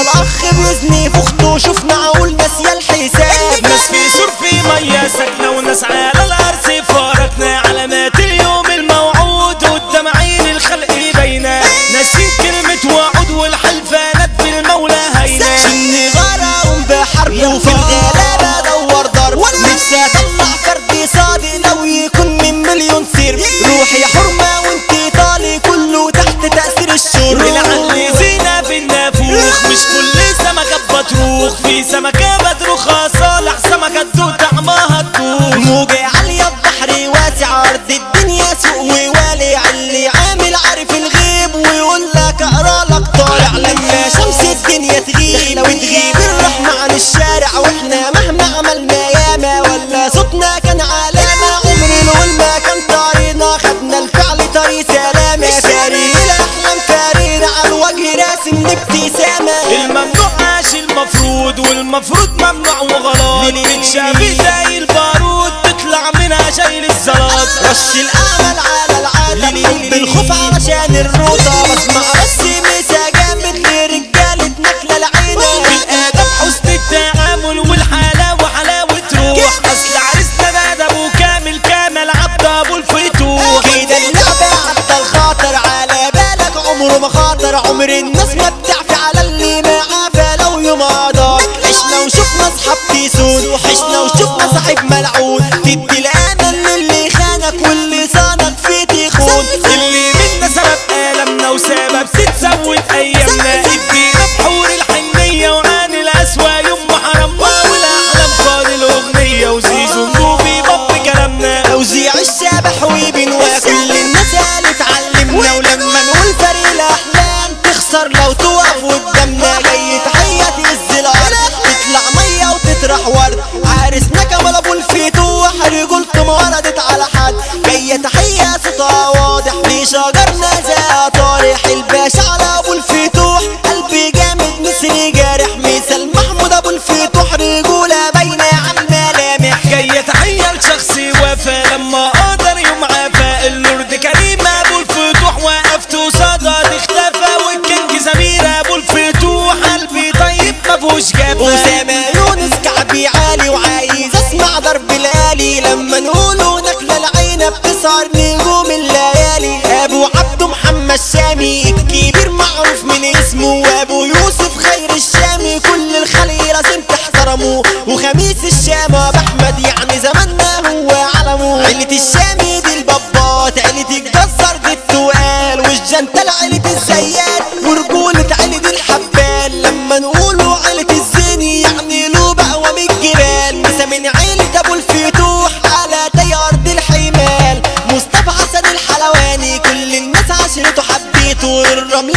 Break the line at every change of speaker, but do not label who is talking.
الاخ بيزني في اخته شفنا عقول ناسيه الحساب.
ناس في سور في ميه ساكنه وناس على الارض فارقنا علامات اليوم الموعود قدام عين الخلق باينه. ناسين كلمه وعود والحلفانات بالمولى هينه.
شني غراهم بحرب وفي الغلابه دور ضرب. نفسي اطلع فردي صادق لو يكون من مليون سر. روحي حرمه وانتي طالي كله تحت تاثير الشرب.
العقل زينه في النافوخ مش كل سمكه بتروخ. في سمكه بتروخها صالح سمكه تدوق طعمها تدوخ.
موجة عاليه ببحر واسع عرض الدنيا سوق ووالع. اللي عامل عارف الغيب ويقول لك اقرا لك طالع. لما شمس الدنيا تغيب وتغيب الرحمه عن الشارع. واحنا مهما عملنا ياما ولا صوتنا كان علامه. عمر الول ما كان طريقنا خدنا الفعل طريق سلامه. فارق الاحلام فارقنا على الوجه راسم الابتسامه.
الممنوع عاش المفروض والمفروض ممنوع وغلط. بتشافي زي البارود تطلع منها شايل الزلط.
رش الامل على العالم بالخوف علشان الروضه. بسمع بس مسا جامد لرجاله نخله العينه.
بالادب حسن التعامل والحلاوه حلاوه روح. اصل عريسنا ده ابو كامل كامل عبد ابو الفتوح.
كده اللعبه عدى الخاطر على بالك عمره ما خاطر. عمر الناس ما بتعفي على اللي معاه فلو يوم قدر. عشنا وشفنا اصحاب تيسون عشنا وشفنا صاحب ملعون. تدي الامان للي خانك واللي صانك في تيخون.
اللي منا سبب ألمنا وسبب تتسود أيامنا. ادينا بحور الحنية وعاني الأسوأ يوم حرمنا. والأحلام قاد الأغنية وزيزو نوبي باب كلامنا.
توزيع الشبح وبنوا كل الناس قالت علمنا. ولما نقول فريق الأحلام تخسر لو تقف قدامنا. جاي تحية تهز الأرض تطلع مية وتطرح ورد. عرسنا كمال أبو الفتوح رجولته ما وردت على حد. جاية تحية صوتها واضح لشجرنا زي طارح. الباشا على أبو الفتوح قلبي جامد مصري جارح. مثال محمود أبو الفتوح رجولة باينة على الملامح.
جاية تحية لشخصي وفا لما قدر يوم عفا. اللورد كريم أبو الفتوح وقفت وصدد اختفى. والكينج سمير أبو الفتوح قلبي طيب مفهوش جفا.
أسامة يونس كعبي عالي وعايز اسمع ضرب الآلي. لما نقوله نخلة العينة بتسهر نجوم الليالي. ابو عبده محمد شامي الكبير معروف من اسمه. وابو يوسف خير الشامي كل الخلق لازم تحترموه. وخميس الشام ابو احمد يعني زماننا هو علمه. عيلة الشامي دي البابات عيلة الجزار دي التقال. والجنتل عيلة الزيات ورجولة عيلة الحبال. لما نقوله عيلة الزيني يعني له بقوى من الجبال. مسا من عيلة ابو الفتوح على تي ارض الحمال. مصطفى حسن الحلواني كل الناس عشرته حبيته. الرمل